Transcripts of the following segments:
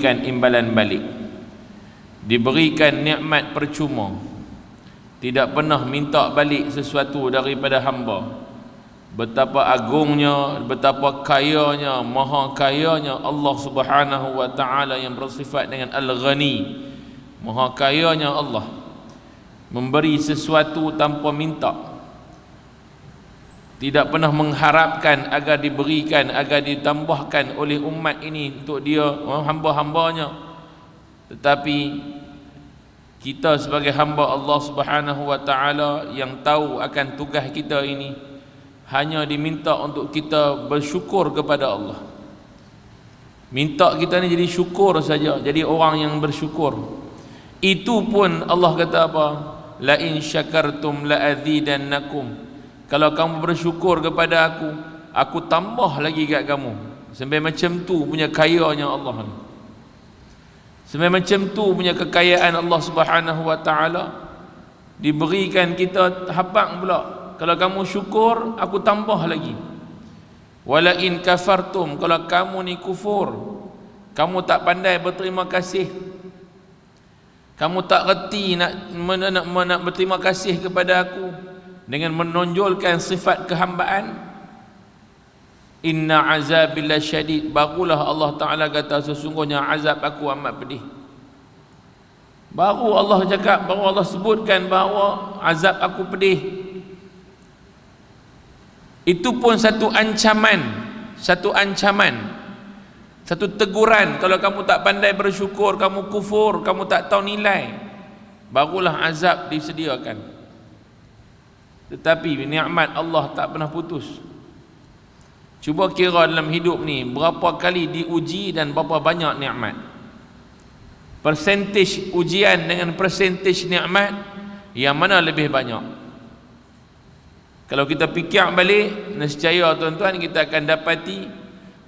diberikan imbalan balik, diberikan nikmat percuma, tidak pernah minta balik sesuatu daripada hamba. Betapa agungnya, betapa kayanya, maha kayanya Allah Subhanahu wa taala yang bersifat dengan Al-Ghani. Maha kayanya Allah memberi sesuatu tanpa minta, tidak pernah mengharapkan agar diberikan, agar ditambahkan oleh umat ini untuk dia hamba-hambanya. Tetapi kita sebagai hamba Allah Subhanahu wa taala yang tahu akan tugas kita ini, hanya diminta untuk kita bersyukur kepada Allah. Minta kita ni jadi syukur saja, jadi orang yang bersyukur. Itu pun Allah kata apa? La in syakartum la azidannakum. Kalau kamu bersyukur kepada aku tambah lagi kat kamu. Sampai macam tu punya kayanya Allah ni. Sampai macam tu punya kekayaan Allah Subhanahu wa taala. Diberikan kita hapang pula. Kalau kamu syukur, aku tambah lagi. Wala in kafartum, kalau kamu ni kufur, kamu tak pandai berterima kasih, kamu tak reti nak berterima kasih kepada aku dengan menonjolkan sifat kehambaan, inna azabillah syadid, barulah Allah Ta'ala kata sesungguhnya azab aku amat pedih. Baru Allah cakap, baru Allah sebutkan bahawa azab aku pedih. Itu pun satu ancaman, satu teguran. Kalau kamu tak pandai bersyukur, kamu kufur, kamu tak tahu nilai, barulah azab disediakan. Tetapi nikmat Allah tak pernah putus. Cuba kira dalam hidup ni berapa kali diuji dan berapa banyak nikmat. Persentage ujian dengan persentage nikmat, yang mana lebih banyak? Kalau kita fikir balik, nescaya tuan-tuan kita akan dapati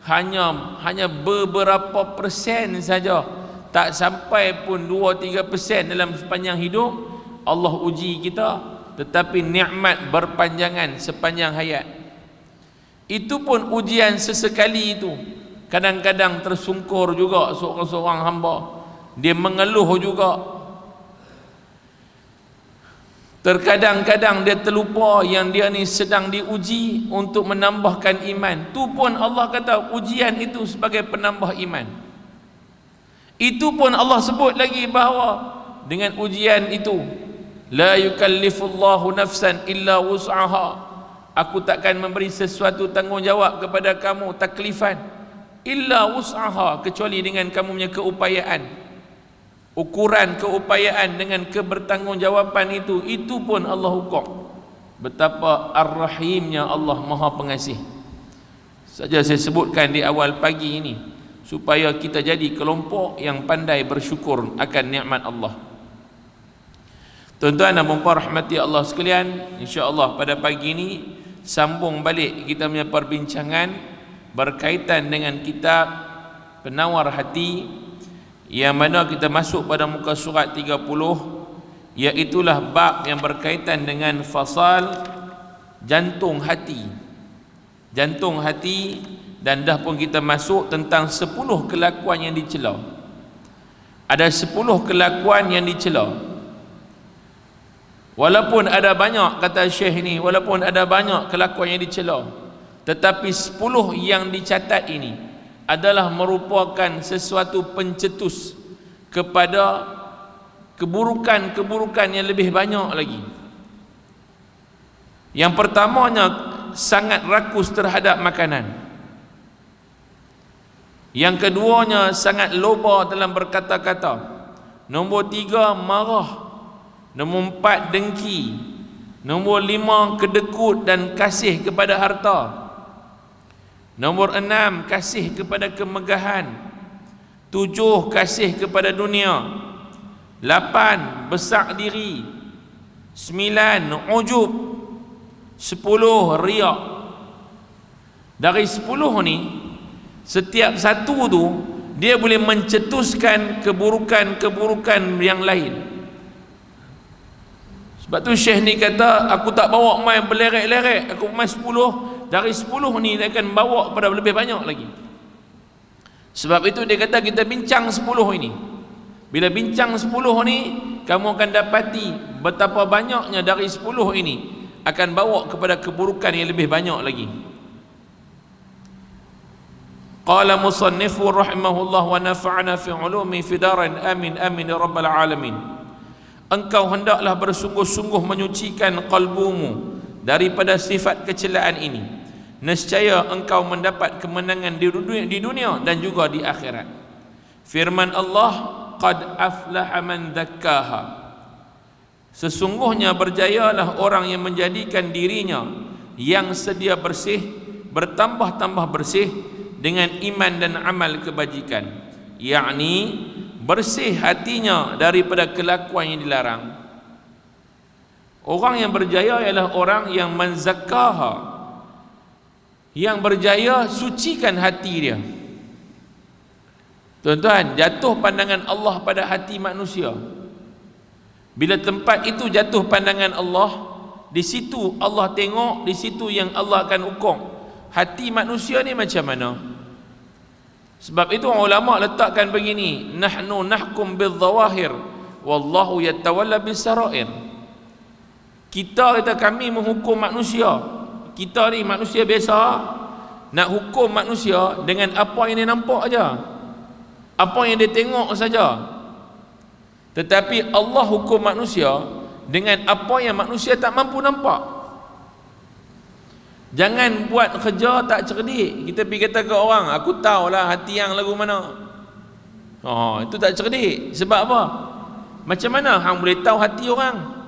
hanya beberapa persen saja, tak sampai pun 2-3% dalam sepanjang hidup Allah uji kita, tetapi nikmat berpanjangan sepanjang hayat. Itu pun ujian sesekali itu. Kadang-kadang tersungkur juga seorang hamba, dia mengeluh juga. Terkadang-kadang dia terlupa yang dia ni sedang diuji untuk menambahkan iman. Tu pun Allah kata ujian itu sebagai penambah iman. Itu pun Allah sebut lagi bahawa dengan ujian itu, la yukallifullahu nafsan illa wus'aha, aku takkan memberi sesuatu tanggungjawab kepada kamu, taklifan, illa wus'aha, kecuali dengan kamu punya keupayaan. Ukuran keupayaan dengan kebertanggungjawaban itu pun Allah hukum. Betapa ar-rahimnya Allah, maha pengasih. Saja saya sebutkan di awal pagi ini supaya kita jadi kelompok yang pandai bersyukur akan nikmat Allah. Tuan-tuan dan puan-puan rahmati Allah sekalian, insya-Allah pada pagi ini sambung balik kita punya perbincangan berkaitan dengan kitab Penawar Hati, yang mana kita masuk pada muka surat 30, iaitulah bab yang berkaitan dengan fasal jantung hati. Jantung hati, dan dah pun kita masuk tentang 10 kelakuan yang dicela. Ada 10 kelakuan yang dicela. Walaupun ada banyak, kata Syekh ni, walaupun ada banyak kelakuan yang dicela, tetapi 10 yang dicatat ini adalah merupakan sesuatu pencetus kepada keburukan-keburukan yang lebih banyak lagi. Yang pertamanya, sangat rakus terhadap makanan. Yang keduanya, sangat loba dalam berkata-kata. Nombor 3, marah. Nombor 4, dengki. Nombor 5, kedekut dan kasih kepada harta. Nombor 6, kasih kepada kemegahan. 7, kasih kepada dunia. 8, besar diri. 9, ujub. 10, riak. Dari 10 ni, setiap satu tu dia boleh mencetuskan keburukan-keburukan yang lain. Sebab tu Syekh ni kata, aku tak bawa main berlerek-lerek, aku main 10. Dari 10 ni dia akan bawa kepada lebih banyak lagi. Sebab itu dia kata kita bincang 10 ini. Bila bincang 10 ni, kamu akan dapati betapa banyaknya dari 10 ini akan bawa kepada keburukan yang lebih banyak lagi. Qala musannifu rahimahullah wa nafa'ana fi ulumi fi darin amin amin ya rabbal alamin. Engkau hendaklah bersungguh-sungguh menyucikan qalbumu daripada sifat kecelaan ini. Nescaya engkau mendapat kemenangan di dunia dan juga di akhirat. Firman Allah, qad aflaha man dzakkaha. Sesungguhnya berjayalah orang yang menjadikan dirinya yang sedia bersih bertambah-tambah bersih dengan iman dan amal kebajikan, yakni bersih hatinya daripada kelakuan yang dilarang. Orang yang berjaya ialah orang yang menzakkaha, yang berjaya sucikan hati dia. Tuan-tuan, jatuh pandangan Allah pada hati manusia. Bila tempat itu jatuh pandangan Allah, di situ Allah tengok, di situ yang Allah akan hukum hati manusia ni macam mana. Sebab itu ulama letakkan begini, nahnu nahkum bil-zawahir wallahu yatawalla bis-sarair. Kita kata kami menghukum manusia. Kita ni manusia biasa, nak hukum manusia dengan apa yang dia nampak aja, apa yang dia tengok saja. Tetapi Allah hukum manusia dengan apa yang manusia tak mampu nampak. Jangan buat kerja tak cerdik. Kita pergi kata ke orang, aku tahulah hati yang lagu mana. Oh, itu tak cerdik. Sebab apa? Macam mana hang boleh tahu hati orang?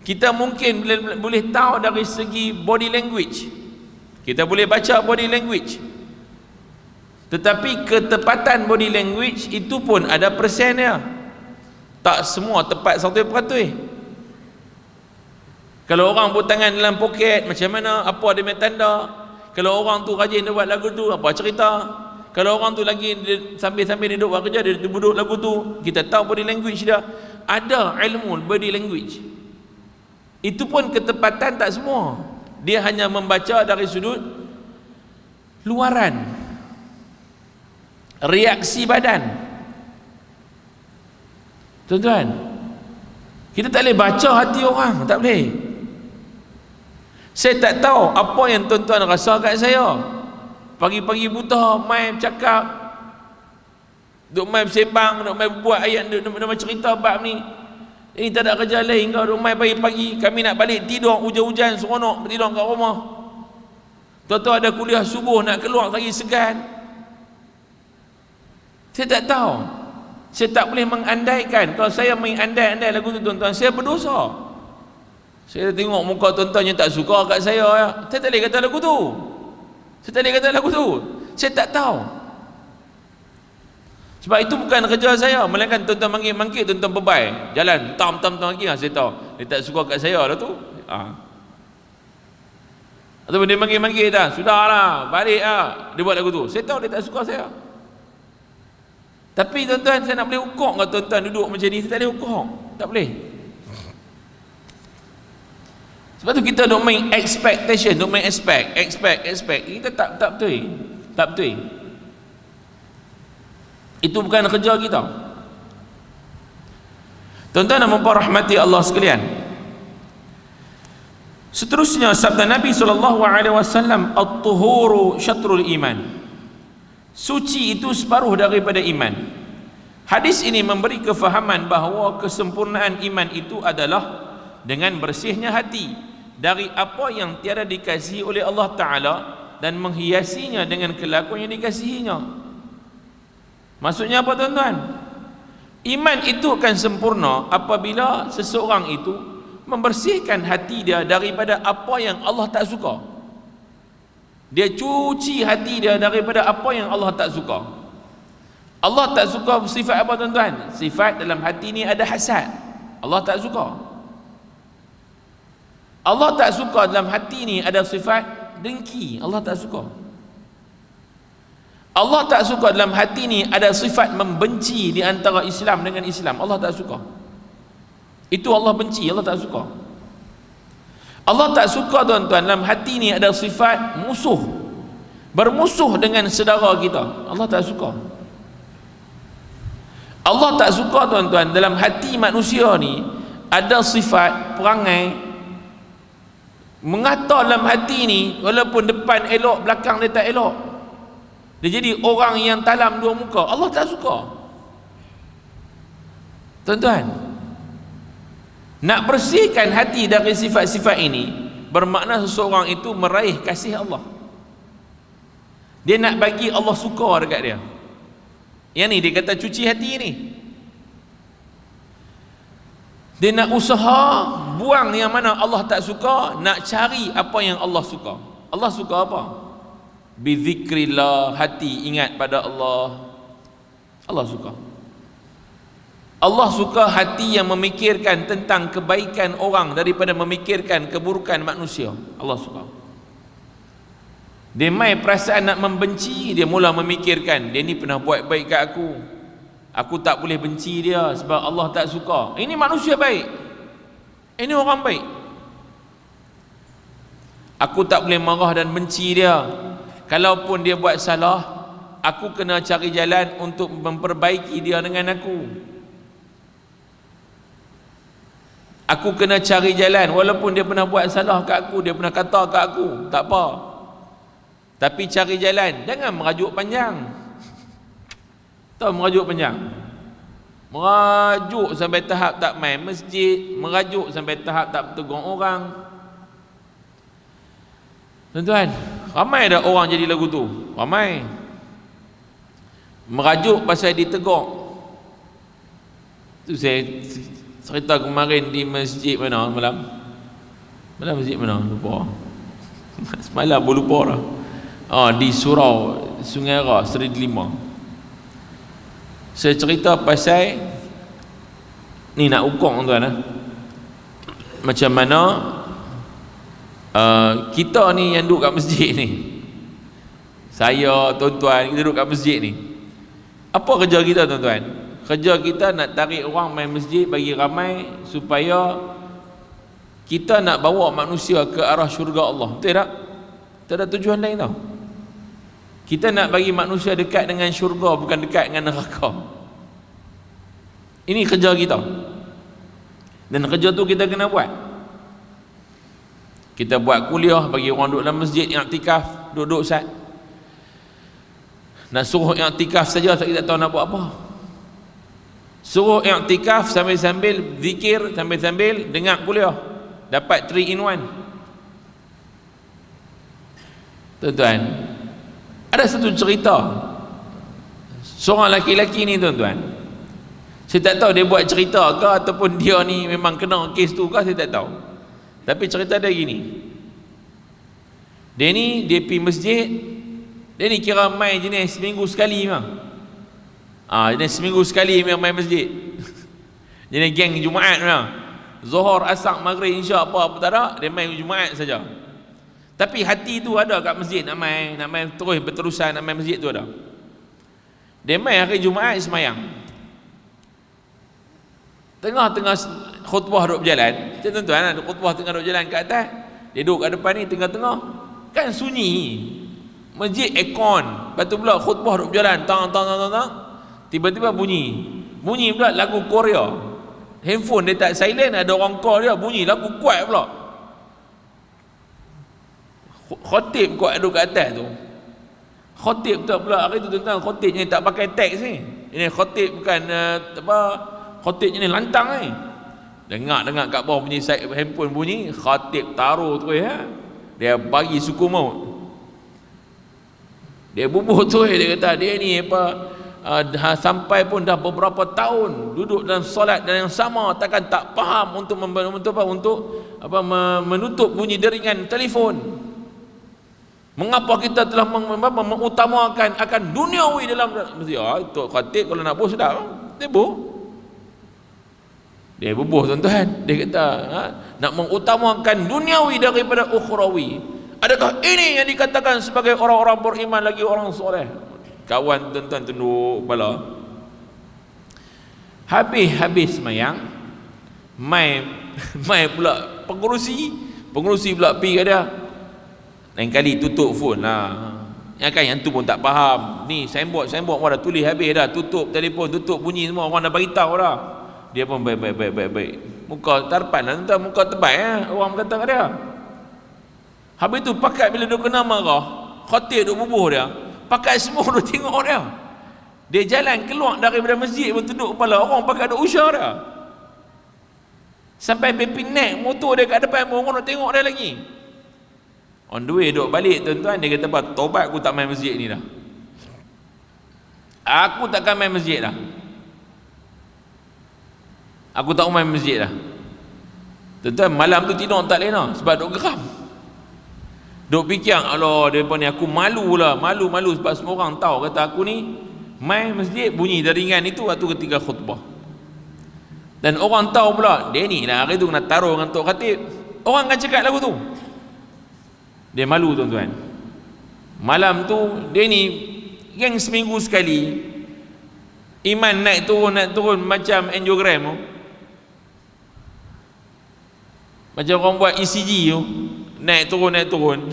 Kita mungkin boleh tahu dari segi body language. Kita boleh baca body language. Tetapi ketepatan body language itu pun ada persen dia. Tak semua tepat 100%. Kalau orang put tangan dalam poket, macam mana? Apa dia punya tanda? Kalau orang tu rajin dia buat lagu tu, apa cerita? Kalau orang tu lagi sambil-sambil dia duduk buat kerja, dia duduk lagu tu, kita tahu body language dia. Ada ilmu body language. Itu pun ketepatan tak semua. Dia hanya membaca dari sudut luaran, reaksi badan. Tuan-tuan, kita tak boleh baca hati orang, tak boleh. Saya tak tahu apa yang tuan-tuan rasa kat saya. Pagi-pagi buta mai bercakap, duk mai bersembang, duk mai buat ayat, duk mai cerita bab ni. Ini tak ada kerja lain kau, duk mai pagi-pagi. Kami nak balik tidur, hujan-hujan seronok tidur kat rumah. Tuan-tuan ada kuliah subuh nak keluar lagi segan. Saya tak tahu. Saya tak boleh mengandaikan. Kalau saya mengandai-andai lagu tu tuan-tuan, saya berdosa. Saya tengok muka tuan-tuan yang tak suka kat saya, saya tak boleh kata lagu tu. Saya tak boleh kata lagu tu. Saya tak tahu. Sebab itu bukan kerja saya. Melainkan tuan-tuan mangkit, tuan-tuan bebai jalan, tam lagi, saya tahu dia tak suka kat saya lah tu. Ataupun dia mangkit dah, sudahlah, balik lah, dia buat lagu tu. Saya tahu dia tak suka saya. Tapi tuan-tuan, saya nak boleh hukum kalau tuan-tuan duduk macam ni, saya tak boleh hukum. Tak boleh. Sebab tu kita duk main expectation, duk main expect. Kita tak betul. Tak betul. Itu bukan kerja kita. Tuan-tuan dan puan rahmati Allah sekalian. Seterusnya sabda Nabi SAW, at-tuhuru syatrul iman. Suci itu separuh daripada iman. Hadis ini memberi kefahaman bahawa kesempurnaan iman itu adalah dengan bersihnya hati dari apa yang tiada dikasihi oleh Allah Ta'ala dan menghiasinya dengan kelakuan yang dikasihinya. Maksudnya apa tuan-tuan? Iman itu akan sempurna apabila seseorang itu membersihkan hati dia daripada apa yang Allah tak suka. Dia cuci hati dia daripada apa yang Allah tak suka. Allah tak suka sifat apa tuan-tuan? Sifat dalam hati ni ada hasad. Allah tak suka. Allah tak suka dalam hati ni ada sifat dengki. Allah tak suka. Allah tak suka dalam hati ni ada sifat membenci di antara Islam dengan Islam. Allah tak suka. Itu Allah benci, Allah tak suka. Allah tak suka tuan-tuan dalam hati ni ada sifat musuh. bermusuh dengan saudara kita, Allah tak suka. Allah tak suka tuan-tuan, dalam hati manusia ni ada sifat perangai mengata dalam hati ni, walaupun depan elok belakang dia tak elok, dia jadi orang yang talam dua muka. Allah tak suka tuan-tuan. Nak bersihkan hati dari sifat-sifat ini bermakna seseorang itu meraih kasih Allah. Dia nak bagi Allah suka dekat dia. Yang ni dia kata cuci hati ni. Dia nak usaha buang yang mana Allah tak suka, nak cari apa yang Allah suka. Allah suka apa? Bizikrillah, hati ingat pada Allah. Allah suka. Allah suka hati yang memikirkan tentang kebaikan orang daripada memikirkan keburukan manusia. Allah suka. Dia mai perasaan nak membenci, dia mula memikirkan, dia ni pernah buat baik kat aku tak boleh benci dia sebab Allah tak suka. Ini manusia baik, ini orang baik, aku tak boleh marah dan benci dia. Kalaupun dia buat salah, aku kena cari jalan untuk memperbaiki dia dengan aku kena cari jalan. Walaupun dia pernah buat salah kat aku, dia pernah kata kat aku, tak apa, tapi cari jalan, jangan merajuk panjang. Tahu merajuk panjang? Merajuk sampai tahap tak main masjid, merajuk sampai tahap tak bertegur orang. Tuan-tuan, ramai dah orang jadi lagu tu, ramai. Merajuk pasal ditegur. Tu saya cerita kemarin di masjid mana malam masjid mana lupa. Semalam pun lupa dah. Di Surau Sungai Ra, Seri Delima. Saya cerita pasal ni, nak ukur tuan, macam mana kita ni yang duduk kat masjid ni, saya, tuan-tuan, kita duduk kat masjid ni, apa kerja kita tuan-tuan? Kerja kita nak tarik orang main masjid bagi ramai, supaya kita nak bawa manusia ke arah syurga Allah. Betul tak? Tak ada tujuan lain tau. Kita nak bagi manusia dekat dengan syurga, bukan dekat dengan neraka. Ini kerja kita, dan kerja tu kita kena buat. Kita buat kuliah bagi orang duduk dalam masjid, i'tikaf, duduk sat. Nak suruh i'tikaf saja kita tak tahu nak buat apa. Suruh i'tikaf sambil-sambil zikir, sambil-sambil dengar kuliah, dapat 3 in 1. Tuan-tuan, ada satu cerita seorang laki-laki ni tuan-tuan. Saya tak tahu dia buat cerita ke ataupun dia ni memang kena kes tu ke, saya tak tahu. Tapi cerita dia gini. Dia ni, dia pergi masjid. Dia ni kira main jenis seminggu sekali memang. Jenis seminggu sekali memang main masjid. Jenis geng Jumaat memang. Zuhur, Asar, Maghrib, Isyak apa tak ada, dia main Jumaat saja. Tapi hati tu ada kat masjid, nak main terus berterusan, nak main masjid tu ada. Dia main hari Jumaat semayang. Tengah-tengah khutbah duduk berjalan, tuan-tuan, ada khutbah tengah duduk berjalan kat atas, dia duduk kat depan ni tengah-tengah, kan sunyi, masjid aircon, lepas tu pula khutbah duduk berjalan, tang, tiba-tiba bunyi pula lagu Korea. Handphone dia tak silent, ada orang call dia, bunyi lagu kuat pula. Khotib kuat duduk kat atas tu. Khotib tak pula hari tu tuan-tuan, khotibnya tak pakai teks ni. Ini khotib bukan khotibnya ni lantang ni. Dengar kat bawah bunyi handphone bunyi, khotib taruh terus dia bagi suku maut. Dia bubuh terus, dia kata dia ni sampai pun dah beberapa tahun duduk dalam solat dan yang sama, takkan tak faham untuk menutup bunyi deringan telefon. Mengapa kita telah mengutamakan akan duniawi dalam masjid? Itu khatib kalau nak buh sedap, dia bubuh tuan-tuan. Dia kata nak mengutamakan duniawi daripada ukhrawi. Adakah ini yang dikatakan sebagai orang-orang beriman lagi orang soleh? Kawan tuan-tuan tunduk kepala. Habis semayang, mai pula pengurusi pula pergi kat dia. Lain kali tutup phone lah. Yang tu pun tak faham. Ni signboard orang dah tulis habis dah, tutup telefon, tutup bunyi semua, orang dah beritahu dah. Dia pun baik. Muka tarpan lah tuan, muka tebal orang kata kat dia. Habis tu pakat bila dia kena marah, khatib duk bubuh dia, pakat semua duk tengok dia. Dia jalan keluar daripada masjid pun tunduk kepala, orang pakat duk usah dia. Sampai bepi naik motor dia kat depan pun orang duk tengok dia lagi. On the way duk balik tuan-tuan, dia kata apa? Tobat, aku tak main masjid ni dah. Aku takkan main masjid dah. Aku tak main masjid dah. Tuan-tuan, malam tu tidur tak lena sebab duk geram. Duk fikir, Allah, depa ni aku malu sebab semua orang tahu kata aku ni main masjid bunyi daringan itu waktu ketika khutbah. Dan orang tahu pula, dia ni lah hari tu kena taruh dengan Tok Khatib. Orang akan cakap lagu tu. Dia malu tuan-tuan. Malam tu dia ni yang seminggu sekali iman naik turun macam angiogram tu. Macam orang buat ECG tu, naik turun.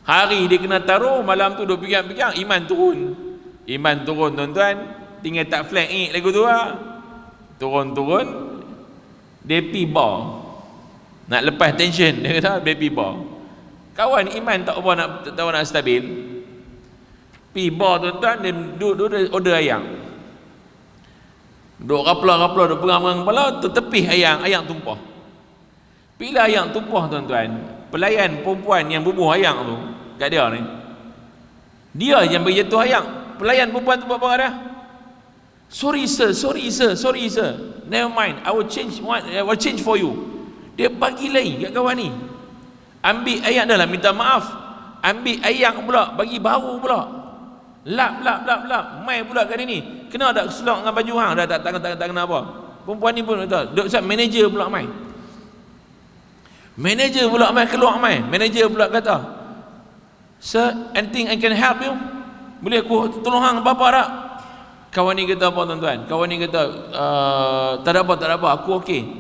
Hari dia kena taruh, malam tu duk pegang iman turun tuan-tuan, tinggal tak flat lagu tu lah. Turun dia pi bar nak lepas tension, dia kata dia pi bar. Kawan iman tak nak stabil, pi bar tuan-tuan, dia duduk order ayam, duduk rapla duduk pegang kepala, tertepih ayam tumpah. Bila ayam tumpah tuan-tuan, pelayan perempuan yang bubuh ayam tu kat dia ni, dia yang bagi jatuh ayam. Pelayan perempuan tu buat apa dia? Sorry sir, never mind, I will change for you. Dia bagi lain kat kawan ni. Ambil ayam dah lah, minta maaf, ambil ayam pula, bagi baru pula, lap, mai pula kat dia ni, kena tak selok dengan baju hang, dah tak kena apa. Perempuan ni pun kata, duk sat manager pula mai. Keluar mai. Manager pula kata, sir, anything I can help you? Boleh aku tolong hang apa-apa tak? Kawan ni kata apa tuan-tuan? Kawan ni kata, tak ada apa, aku okey.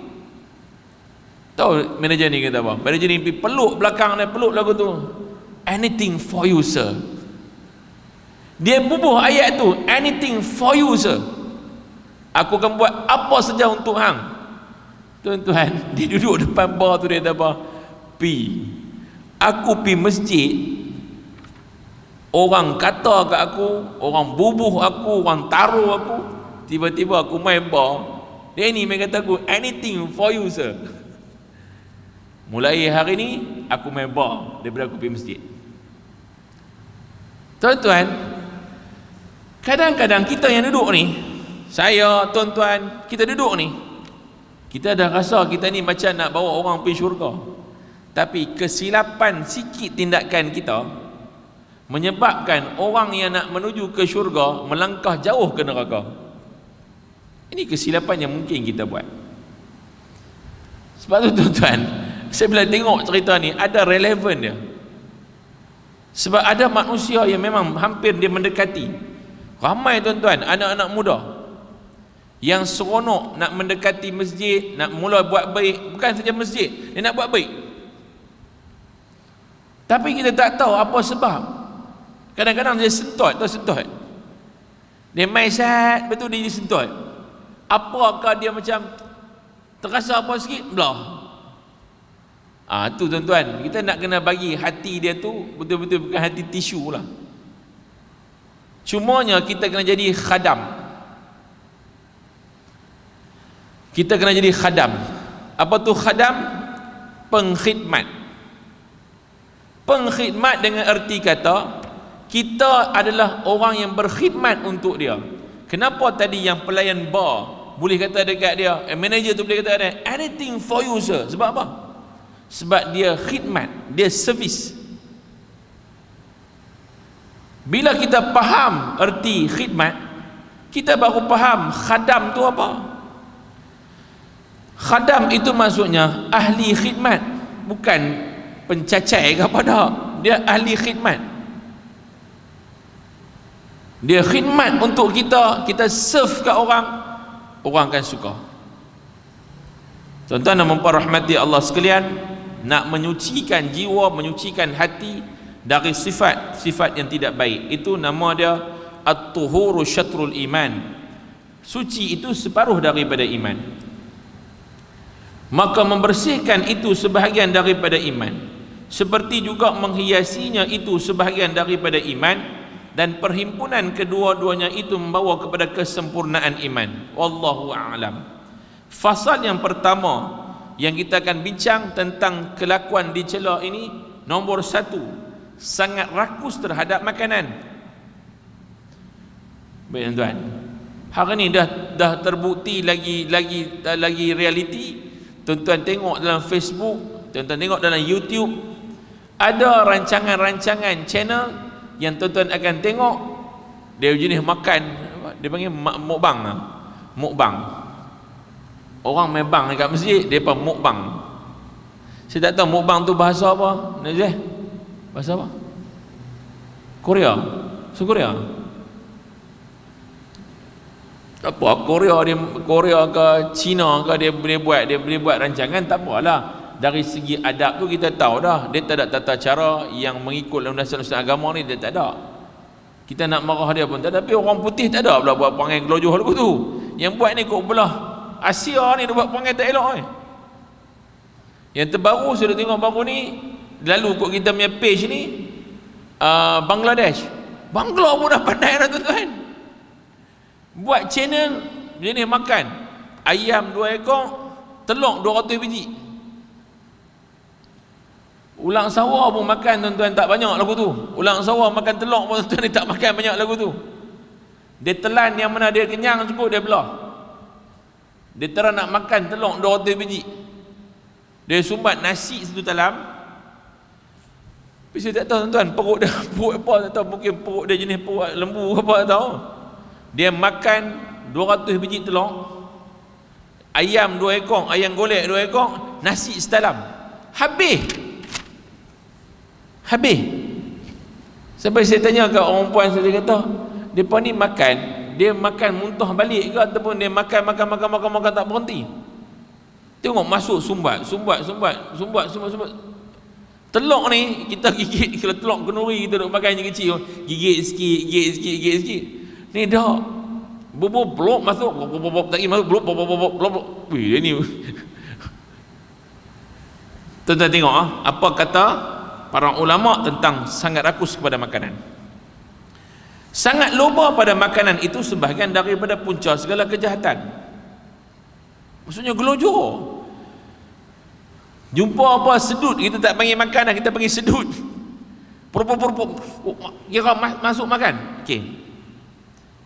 Tahu manager ni kata apa? Manager ni pergi peluk belakang dia, peluk lagu tu. Anything for you sir. Dia bubuh ayat tu, anything for you sir. Aku akan buat apa saja untuk hang. Tuan-tuan, dia duduk depan bar tu, dia kata apa? Aku pi masjid, orang kata kat aku, orang bubuh aku, orang taruh aku, tiba-tiba aku main bar. Dia ni main kata aku, anything for you sir. Mulai hari ni aku main bar daripada aku pergi masjid. Tuan-tuan, kadang-kadang kita yang duduk ni, saya, tuan-tuan, kita duduk ni, kita dah rasa kita ni macam nak bawa orang pergi syurga. Tapi kesilapan sikit tindakan kita menyebabkan orang yang nak menuju ke syurga melangkah jauh ke neraka. Ini kesilapan yang mungkin kita buat. Sebab tu tuan-tuan, saya bila tengok cerita ni ada relevan dia. Sebab ada manusia yang memang hampir dia mendekati. Ramai tuan-tuan, anak-anak muda yang seronok nak mendekati masjid, nak mula buat baik. Bukan saja masjid, dia nak buat baik. Tapi kita tak tahu apa sebab. Kadang-kadang dia sentot. Dia main sat, betul dia sentot. Apakah dia macam terasa apa sikit? Belah. Tu tuan-tuan, kita nak kena bagi hati dia tu betul-betul bukan hati tisu lah. Cumanya kita kena jadi khadam. Kita kena jadi khadam. Apa tu khadam? Pengkhidmat. Pengkhidmat dengan erti kata kita adalah orang yang berkhidmat untuk dia. Kenapa tadi yang pelayan bar boleh kata dekat dia, manager tu boleh kata dia, anything for you sir? Sebab apa? Sebab dia khidmat, dia servis. Bila kita faham erti khidmat, kita baru faham khadam tu apa. Khadam itu maksudnya ahli khidmat, bukan pencacai ke apa dah. Dia ahli khidmat. Dia khidmat untuk kita, kita serve kat orang, orang akan suka. Tuan-tuan dan puan rahmati Allah sekalian, nak menyucikan jiwa, menyucikan hati dari sifat yang tidak baik. Itu nama dia at-tuhuru syatrul iman. Suci itu separuh daripada iman. Maka membersihkan itu sebahagian daripada iman, seperti juga menghiasinya itu sebahagian daripada iman, dan perhimpunan kedua-duanya itu membawa kepada kesempurnaan iman. Wallahu a'lam. Fasal yang pertama yang kita akan bincang tentang kelakuan dicela ini, nombor 1, sangat rakus terhadap makanan. Baik tuan-tuan, hari ni dah terbukti lagi realiti. Tuan-tuan tengok dalam Facebook, tuan-tuan tengok dalam YouTube, ada rancangan-rancangan channel yang tuan-tuan akan tengok dia jenis makan, dia panggil mukbang. Orang main bang dekat masjid, depa mukbang. Saya tak tahu mukbang tu bahasa apa, Nazih? Bahasa apa? Korea. Korea. Apa Korea ke Cina ke dia boleh buat rancangan, tak apalah. Dari segi adab tu kita tahu dah, dia tak ada tata cara yang mengikut undang-undang agama ni, dia tak ada. Kita nak marah dia pun tak ada. Tapi orang putih tak ada pula buat perangai gelojoh lagu tu. Yang buat ni kok belah Asia ni dia buat perangai tak elok ni. Yang terbaru sudah tengok baru ni, lalu kot kita punya page ni, Bangladesh pun dah pandai dah tuan-tuan. Buat channel jenis makan ayam 2 ekor, telur 200 biji. Ulang sawah pun makan tuan-tuan tak banyak lagu tu. Ulang sawah makan telur pun tuan-tuan dia tak makan banyak lagu tu. Dia telan yang mana dia kenyang cukup dia belah. Dia terang nak makan telur 200 biji. Dia sumbat nasi satu talam. Tapi saya tak tahu tuan-tuan, perut apa tak tahu, mungkin perut dia jenis perut lembu apa tak tahu. Dia makan 200 biji telur, ayam 2 ekor, ayam golek 2 ekor, nasi setalam. Habis. Sampai saya tanya ke orang puan, saya kata, depa ni makan, dia makan muntah balik ke ataupun dia makan tak berhenti. Tengok masuk sumbat. Telur ni kita gigit, kalau telur kenuri kita duk makan je kecil, gigit sikit. Ni dah blok masuk, tak masuk blok. Wih, dia ni. Tuan-tuan tengok apa kata para ulama tentang sangat rakus kepada makanan. Sangat loba pada makanan itu sebahagian daripada punca segala kejahatan. Maksudnya gelojoh. Jumpa apa sedut, kita tak panggil makan dah, kita panggil sedut. Kira masuk makan. Okey.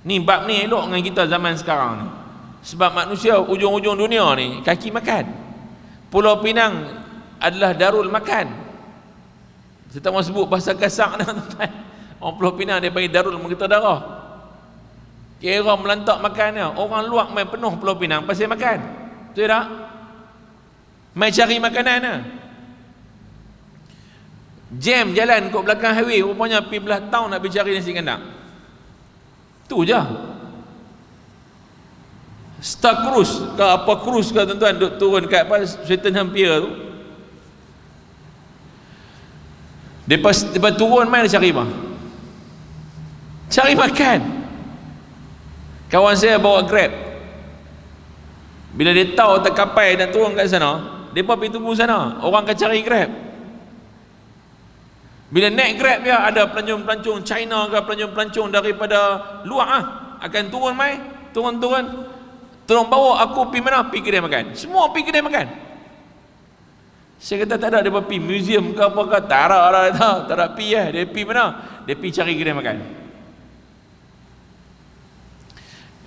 Ni bab ni elok dengan kita zaman sekarang ni. Sebab manusia ujung-ujung dunia ni kaki makan. Pulau Pinang adalah darul makan. Saya tak mahu sebut bahasa kasar dah tuan-tuan. Orang Pulau Pinang dia panggil darul menggetar darah. Kira melantak makannya. Orang luar main penuh Pulau Pinang pasal makan. Betul tak? Main cari makanan lah. Jam jalan kat belakang highway, rupanya pergi belah town nak pergi cari nasi kandang. Tu je. Star Cruise ke apa cruise ke tuan-tuan, duk turun kat apa Swettenham Pier tu. Lepas turun main cari apa? Cari makan. Kawan saya bawa Grab. Bila dia tahu terkapai dan turun kat sana, mereka pergi tunggu sana. Orang akan cari Grab. Bila naik Grab dia, ada pelancong-pelancong China ke pelancong-pelancong daripada luar akan turun mai, turun bawa aku pergi mana? Pergi kedai makan. Semua pergi kedai makan. Saya kata tak ada, dia pergi museum ke apa ke, tak ada pergi dia pergi mana? Dia pergi cari kedai makan.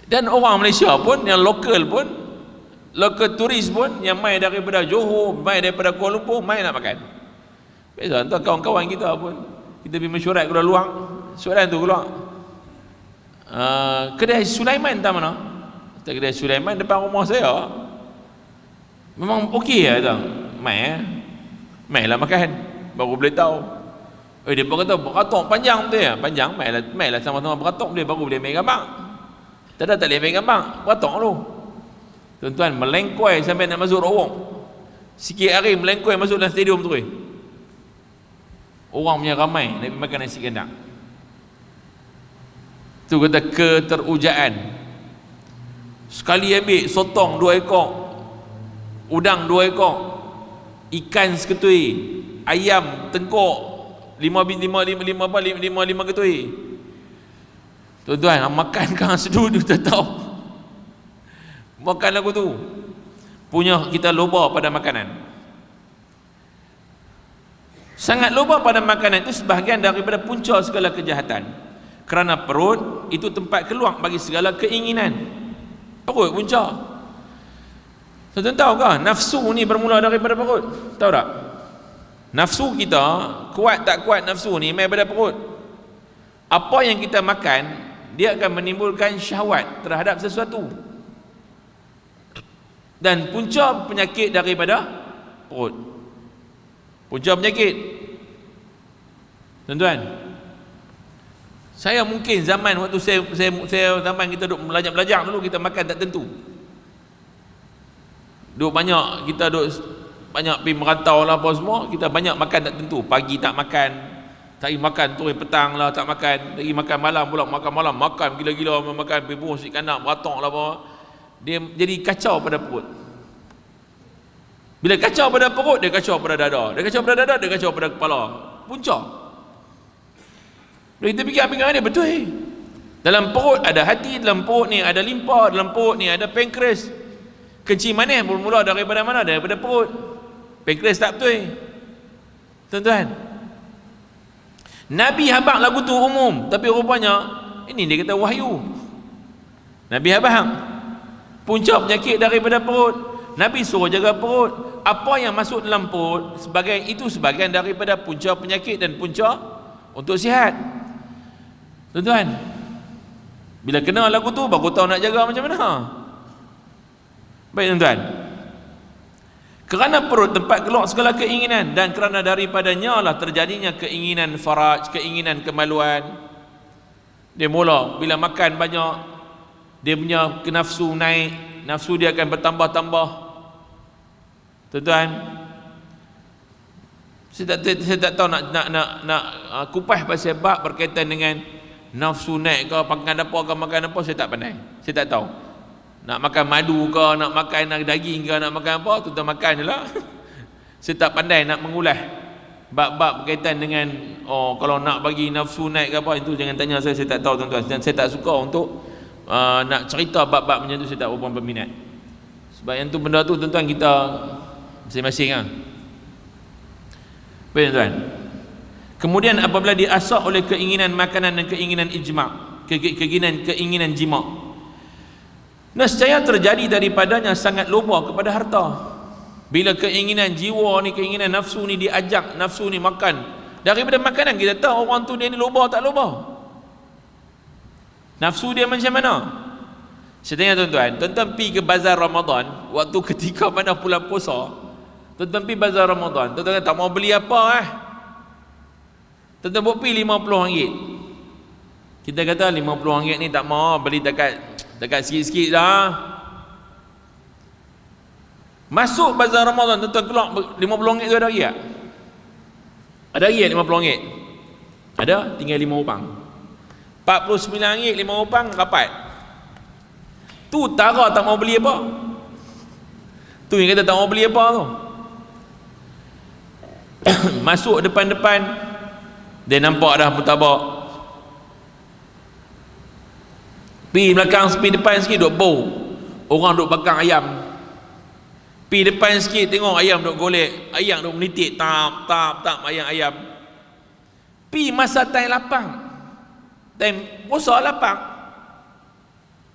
Dan orang Malaysia pun, yang lokal turis pun, yang mai daripada Johor, mai daripada Kuala Lumpur, mai nak makan. Biasa tuan kawan-kawan kita pun, kita pergi mesyuarat keluar luar, soalan tu keluar, kedai Sulaiman tak mana? Kedai Sulaiman depan rumah saya. Memang okey lah tuan. Mai lah makan, baru boleh tahu. Dia kata beratok panjang tu ya, panjang, mai lah sama-sama beratok dia, baru boleh main gambar. Tak boleh main gambar, beratok tu. Tuan-tuan, melengkoi sampai nak masuk rawong. Sikit hari melengkoi masuk dalam stadium tu. Orang punya ramai Nabi makan nasi kandar. Tu kata keterujaan. Sekali ambil sotong 2 ekor, udang 2 ekor, ikan seketui, ayam tengkok 5 ketui. Tuan-tuan, makan kan sedudu tak tahu. Makan lagu tu. Punya kita loba pada makanan. Sangat loba pada makanan itu sebahagian daripada punca segala kejahatan. Kerana perut itu tempat keluar bagi segala keinginan. Perut punca. Tuan-tuan tahu ke? Nafsu ni bermula daripada perut. Tahu tak? Nafsu kita, kuat tak kuat nafsu ni main pada perut. Apa yang kita makan, dia akan menimbulkan syahwat terhadap sesuatu. Dan punca penyakit daripada perut. Punca penyakit. Tuan-tuan, saya mungkin zaman waktu saya zaman kita duk belajar dulu, kita makan tak tentu. Duk banyak, kita duk banyak pergi merantau lah apa semua, kita banyak makan tak tentu. Pagi tak makan, tak pergi makan, turun petang lah tak makan, lagi makan malam pula, makan malam, makan gila-gila, makan pibus, ikan nak, beratok lah apa. Dia jadi kacau pada perut. Bila kacau pada perut, dia kacau pada dada. Dia kacau pada dada, dia kacau pada kepala. Punca. Bila kita fikir-fikir dia betul. Dalam perut ada hati, dalam perut ni ada limpa, dalam perut ni ada pankreas. Kencing manis bermula daripada mana? Daripada perut. Pankreas tak betul. Tuan-tuan, Nabi habaq lagu tu umum, tapi rupanya ini dia kata wahyu. Nabi habaq punca penyakit daripada perut. Nabi suruh jaga perut. Apa yang masuk dalam perut sebagian daripada punca penyakit dan punca untuk sihat. Tuan-tuan, bila kena lagu tu baru tahu nak jaga macam mana. Baik tuan-tuan, kerana perut tempat keluar segala keinginan, dan kerana daripadanya lah terjadinya keinginan faraj, keinginan kemaluan. Dia mula bila makan banyak, dia punya nafsu naik, nafsu dia akan bertambah-tambah. Tuan-tuan, saya tak tahu nak kupas pasal bab berkaitan dengan nafsu naik ke, makan apa, saya tak pandai. Saya tak tahu. Nak makan madu ke, nak makan daging ke, nak makan apa, tuan-tuan makan je lah. Saya tak pandai nak mengulas bab-bab berkaitan dengan kalau nak bagi nafsu naik ke apa, itu jangan tanya saya tak tahu tuan-tuan. Dan saya tak suka untuk nak cerita bab-bab macam tu, saya tak berapa berminat. Sebab yang tu benda tu tuan-tuan kita masing-masing lah. Baik tuan-tuan. Kemudian apabila diasah oleh keinginan makanan dan keinginan ijma', keinginan jima', nescaya terjadi daripadanya sangat loba kepada harta. Bila keinginan jiwa ni, keinginan nafsu ni diajak, nafsu ni makan. Daripada makanan kita tahu orang tu dia ni loba tak loba. Nafsu dia macam mana? Saya tanya tuan-tuan pergi ke bazar Ramadan, waktu ketika mana bulan puasa, tuan-tuan pergi bazar Ramadan, tuan-tuan tak mau beli apa tuan-tuan buat pergi RM50. Kita kata RM50 ni tak mau beli dekat sikit-sikit dah. Masuk bazar Ramadan, tuan-tuan keluar RM50 tu ada lagi tak? Ada lagi RM50? Ada, tinggal 5 upang. RM49 5 upang rapat. Tu tara tak mau beli apa. Tu yang kata tak mau beli apa tu. Masuk depan-depan, dia nampak dah mutabak. Pergi belakang, pergi depan sikit duk bau, orang duk bakar ayam. Pergi depan sikit tengok ayam duk golek, ayam duk menitik tap ayam. Pergi masa time lapang, time puasa lapang,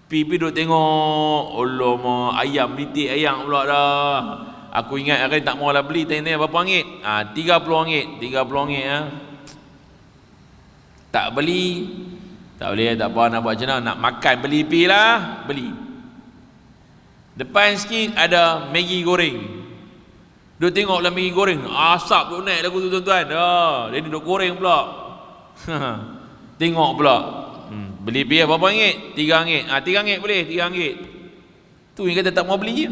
pergi duk tengok, alamak ayam menitik ayam pula dah. Aku ingat hari tak mau lah beli, tanya berapa ringgit? RM30. Tak beli. Tak boleh, tak apa, nak buat macam mana? Nak makan, beli pi lah, beli. Depan sikit ada Maggi goreng. Duk tengok lah Maggi goreng, asap duk naik lagu tu tuan-tuan. Dia duk goreng pula. Tengok pula. Beli pi berapa ringgit? RM3. RM3 boleh, RM3. Tu yang kata tak mau beli je.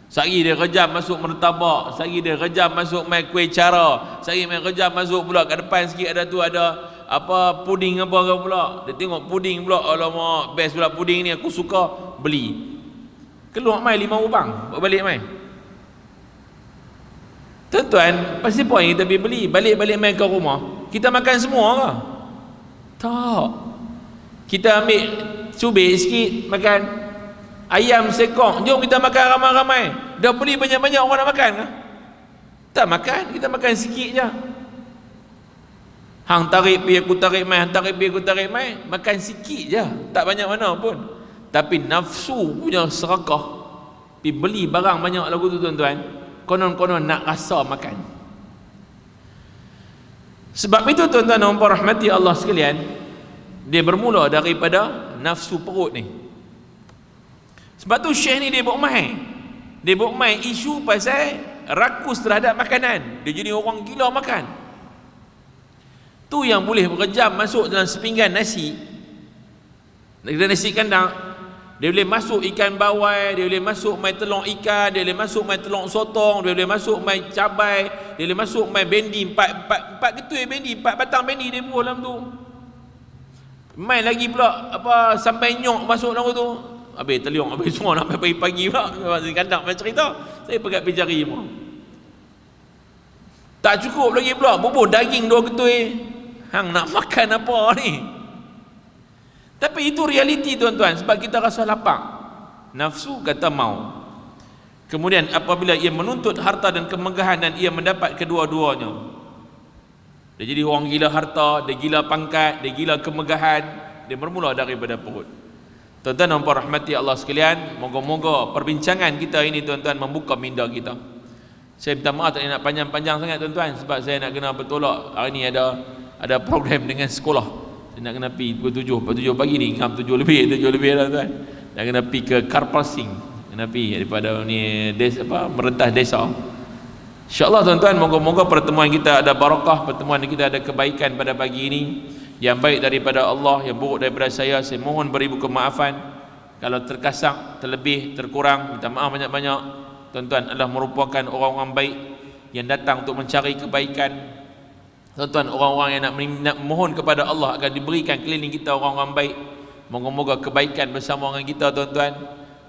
Sehari dia kejam masuk martabak, sehari dia kejam masuk mai kuih cara, sehari mai kejam masuk pula kat depan sikit ada tu ada apa puding apa ke pula. Dia tengok puding pula, alamak best pula puding ni, aku suka, beli. Keluar mai 5 lubang, balik mai. Tuan-tuan, pasti poin kita pergi beli, balik-balik mai ke rumah, kita makan semua ke? Tak. Kita ambil cubit sikit makan. Ayam sekong, jom kita makan ramai-ramai. Dah beli banyak-banyak, orang nak makan ke? Tak makan, kita makan sikit je. Hang tarik pi aku tarik mai, hang tarik pi aku tarik mai, makan sikit je, tak banyak mana pun. Tapi nafsu punya serakah, pi beli barang banyak lagu tu tuan-tuan, konon-konon nak rasa makan. Sebab itu tuan-tuan dan puan rahmati Allah sekalian, dia bermula daripada nafsu perut ni. Sebab tu Syekh ni dia buat mai isu pasal rakus terhadap makanan. Dia jadi orang gila makan. Tu yang boleh berjam masuk dalam sepinggan nasi, nasi kandang. Dia boleh masuk ikan bawai, dia boleh masuk mai telur ikan, dia boleh masuk mai telur sotong, dia boleh masuk mai cabai, dia boleh masuk mai bendi, empat ketui bendi, 4 batang bendi dia buah dalam tu. Mai lagi pula apa sampai nyok masuk dalam tu. Habis teliung, habis semua nak pagi-pagi pula. Masa kandang macam cerita, saya pegat pergi cari semua. Tak cukup lagi pula, bubur daging 2 ketui. Hang nak makan apa ni? Tapi itu realiti tuan-tuan, sebab kita rasa lapar. Nafsu kata mau. Kemudian apabila ia menuntut harta dan kemegahan dan ia mendapat kedua-duanya, dia jadi orang gila harta, dia gila pangkat, dia gila kemegahan, dia bermula daripada perut. Tuan-tuan dan puan rahmati Allah sekalian, moga-moga perbincangan kita ini tuan-tuan membuka minda kita. Saya minta maaf tak nak panjang-panjang sangat tuan-tuan, sebab saya nak kena bertolak. Hari ni ada program dengan sekolah. Saya nak kena pergi pukul 7 pagi ni, ngam 7 lebih tuan-tuan. Nak kena pergi ke car passing, kena pergi daripada ni merentas desa. InsyaAllah tuan-tuan, moga-moga pertemuan kita ada barakah, pertemuan kita ada kebaikan pada pagi ini. Yang baik daripada Allah, yang buruk daripada saya mohon beribu kemaafan. Kalau terkasar, terlebih, terkurang, minta maaf banyak-banyak. Tuan-tuan adalah merupakan orang-orang baik yang datang untuk mencari kebaikan. Tuan-tuan, orang-orang yang nak mohon kepada Allah agar diberikan keliling kita orang-orang baik. Moga-moga kebaikan bersama dengan kita tuan-tuan.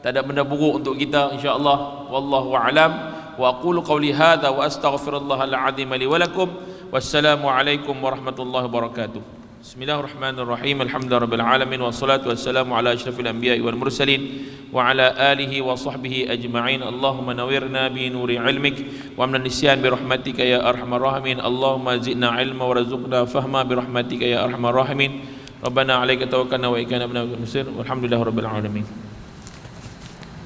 Tak ada benda buruk untuk kita insya-Allah. Wallahu a'lam. Wa aqulu qawli hadza wa astaghfirullahal azim li wa lakum. Wassalamualaikum warahmatullahi wabarakatuh. Bismillahirrahmanirrahim. Alhamdulillahirabbil alamin wassalatu wassalamu ala asyrafil anbiya'i wal mursalin wa ala alihi wa sahbihi ajma'in. Allahumma nawwirna bi nuri ilmik wa amna nisyan bi rahmatika ya arhamar rahimin. Allahumma zidna ilma warzuqna fahma bi rahmatika ya arhamar rahimin. Rabbana 'alaika tawakkalna wa ilaika anabna al-musir. Walhamdulillahirabbil alamin.